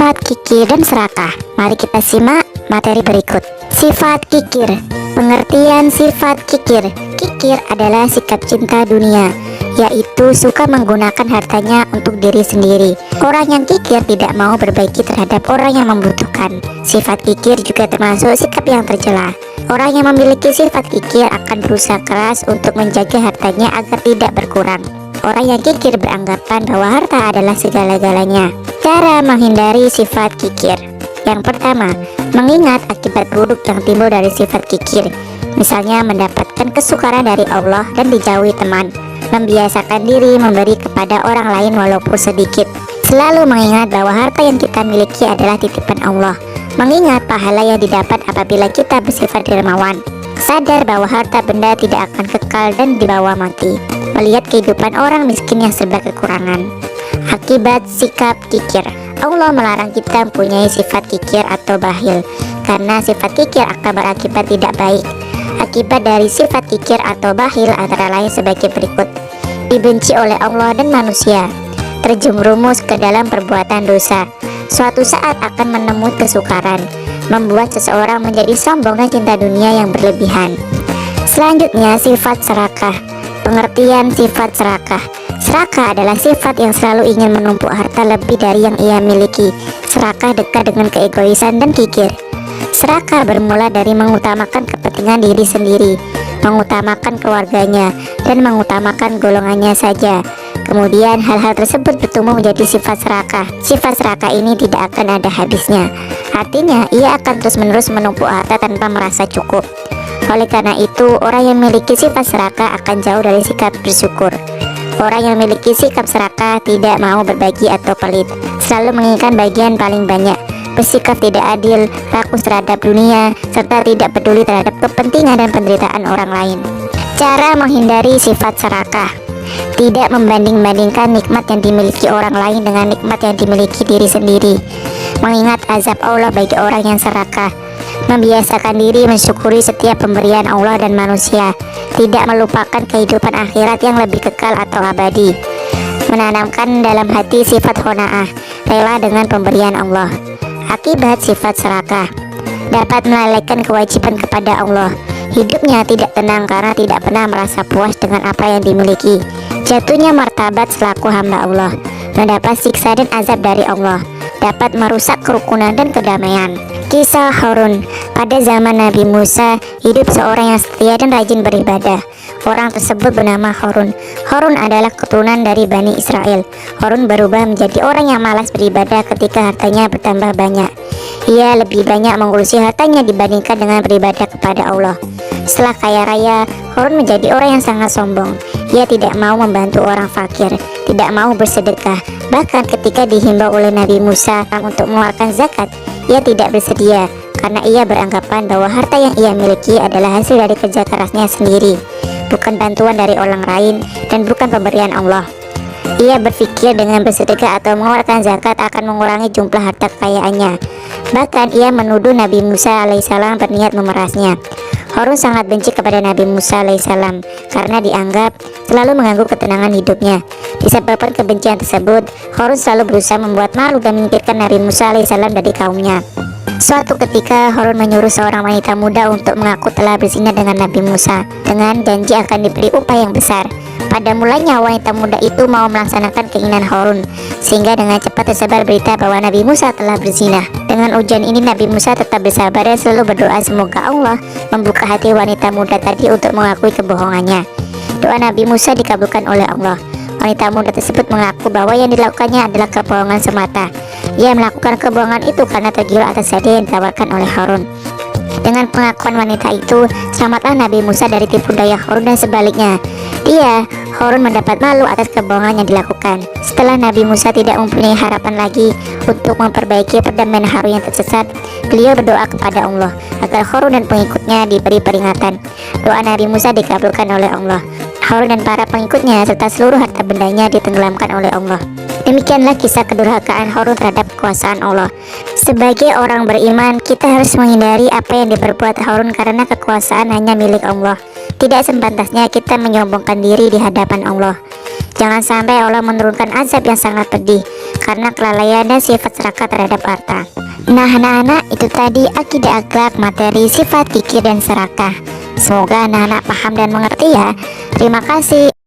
Sifat kikir dan serakah. Mari kita simak materi berikut. Sifat kikir. Pengertian sifat kikir. Kikir adalah sikap cinta dunia, yaitu suka menggunakan hartanya untuk diri sendiri. Orang yang kikir tidak mau berbagi terhadap orang yang membutuhkan. Sifat kikir juga termasuk sikap yang tercela. Orang yang memiliki sifat kikir akan berusaha keras untuk menjaga hartanya agar tidak berkurang. Orang yang kikir beranggapan bahwa harta adalah segala-galanya. Cara menghindari sifat kikir. Yang pertama, mengingat akibat buruk yang timbul dari sifat kikir. Misalnya mendapatkan kesukaran dari Allah dan dijauhi teman. Membiasakan diri memberi kepada orang lain walaupun sedikit. Selalu mengingat bahwa harta yang kita miliki adalah titipan Allah. Mengingat pahala yang didapat apabila kita bersifat dermawan. Sadar bahwa harta benda tidak akan kekal dan dibawa mati. Melihat kehidupan orang miskin yang serba kekurangan. Akibat sikap kikir. Allah melarang kita mempunyai sifat kikir atau bakhil, karena sifat kikir akan berakibat tidak baik. Akibat dari sifat kikir atau bakhil antara lain sebagai berikut: dibenci oleh Allah dan manusia, terjerumus ke dalam perbuatan dosa, suatu saat akan menemui kesukaran, membuat seseorang menjadi sombong dan cinta dunia yang berlebihan. Selanjutnya, sifat serakah. Pengertian sifat serakah. Serakah adalah sifat yang selalu ingin menumpuk harta lebih dari yang ia miliki. Serakah dekat dengan keegoisan dan kikir. Serakah bermula dari mengutamakan kepentingan diri sendiri, mengutamakan keluarganya, dan mengutamakan golongannya saja. Kemudian hal-hal tersebut bertumbuh menjadi sifat serakah. Sifat serakah ini tidak akan ada habisnya. Artinya, ia akan terus-menerus menumpuk harta tanpa merasa cukup. Oleh karena itu, orang yang memiliki sifat serakah akan jauh dari sikap bersyukur. Orang yang memiliki sikap serakah tidak mau berbagi atau pelit, selalu menginginkan bagian paling banyak, bersikap tidak adil, rakus terhadap dunia, serta tidak peduli terhadap kepentingan dan penderitaan orang lain. Cara menghindari sifat serakah. Tidak membanding-bandingkan nikmat yang dimiliki orang lain dengan nikmat yang dimiliki diri sendiri. Mengingat azab Allah bagi orang yang serakah. Membiasakan diri mensyukuri setiap pemberian Allah dan manusia. Tidak melupakan kehidupan akhirat yang lebih kekal atau abadi. Menanamkan dalam hati sifat qanaah, rela dengan pemberian Allah. Akibat sifat serakah. Dapat melalaikan kewajiban kepada Allah. Hidupnya tidak tenang karena tidak pernah merasa puas dengan apa yang dimiliki. Jatuhnya martabat selaku hamba Allah. Mendapat siksa dan azab dari Allah. Dapat merusak kerukunan dan kedamaian. Kisah Harun. Pada zaman Nabi Musa, hidup seorang yang setia dan rajin beribadah. Orang tersebut bernama Harun. Harun adalah keturunan dari Bani Israel. Harun berubah menjadi orang yang malas beribadah ketika hartanya bertambah banyak. Ia lebih banyak mengurusi hartanya dibandingkan dengan beribadah kepada Allah. Setelah kaya raya, Harun menjadi orang yang sangat sombong. Ia tidak mau membantu orang fakir, tidak mau bersedekah. Bahkan ketika dihimbau oleh Nabi Musa untuk mengeluarkan zakat, ia tidak bersedia karena ia beranggapan bahwa harta yang ia miliki adalah hasil dari kerja kerasnya sendiri, bukan bantuan dari orang lain dan bukan pemberian Allah. Ia berpikir dengan bersedekah atau mengeluarkan zakat akan mengurangi jumlah harta kekayaannya. Bahkan ia menuduh Nabi Musa alaihissalam berniat memerasnya. Harun sangat benci kepada Nabi Musa alaihissalam karena dianggap selalu mengganggu ketenangan hidupnya. Disebabkan kebencian tersebut, Harun selalu berusaha membuat malu dan menyingkirkan Nabi Musa alaihissalam dari kaumnya. Suatu ketika, Harun menyuruh seorang wanita muda untuk mengaku telah berzina dengan Nabi Musa dengan janji akan diberi upah yang besar. Pada mulanya, wanita muda itu mau melaksanakan keinginan Harun, sehingga dengan cepat tersebar berita bahwa Nabi Musa telah berzina. Dengan ujian ini, Nabi Musa tetap bersabar dan selalu berdoa semoga Allah membuka hati wanita muda tadi untuk mengakui kebohongannya. Doa Nabi Musa dikabulkan oleh Allah. Wanita muda tersebut mengaku bahwa yang dilakukannya adalah kebohongan semata. Ia melakukan kebohongan itu karena tergiur atas hadiah yang ditawarkan oleh Harun. Dengan pengakuan wanita itu, selamatlah Nabi Musa dari tipu daya Harun dan sebaliknya. Harun mendapat malu atas kebohongan yang dilakukan. Setelah Nabi Musa tidak mempunyai harapan lagi untuk memperbaiki perdamaian Harun yang tersesat, beliau berdoa kepada Allah agar Harun dan pengikutnya diberi peringatan. Doa Nabi Musa dikabulkan oleh Allah. Harun dan para pengikutnya serta seluruh harta bendanya ditenggelamkan oleh Allah. Demikianlah kisah kedurhakaan Harun terhadap kekuasaan Allah. Sebagai orang beriman, kita harus menghindari apa yang diperbuat Harun karena kekuasaan hanya milik Allah. Tidak sepantasnya kita menyombongkan diri di hadapan Allah. Jangan sampai Allah menurunkan azab yang sangat pedih karena kelalaian dan sifat serakah terhadap harta. Nah anak-anak, itu tadi akidah akhlak, materi, sifat kikir dan serakah. Semoga anak-anak paham dan mengerti ya. Terima kasih.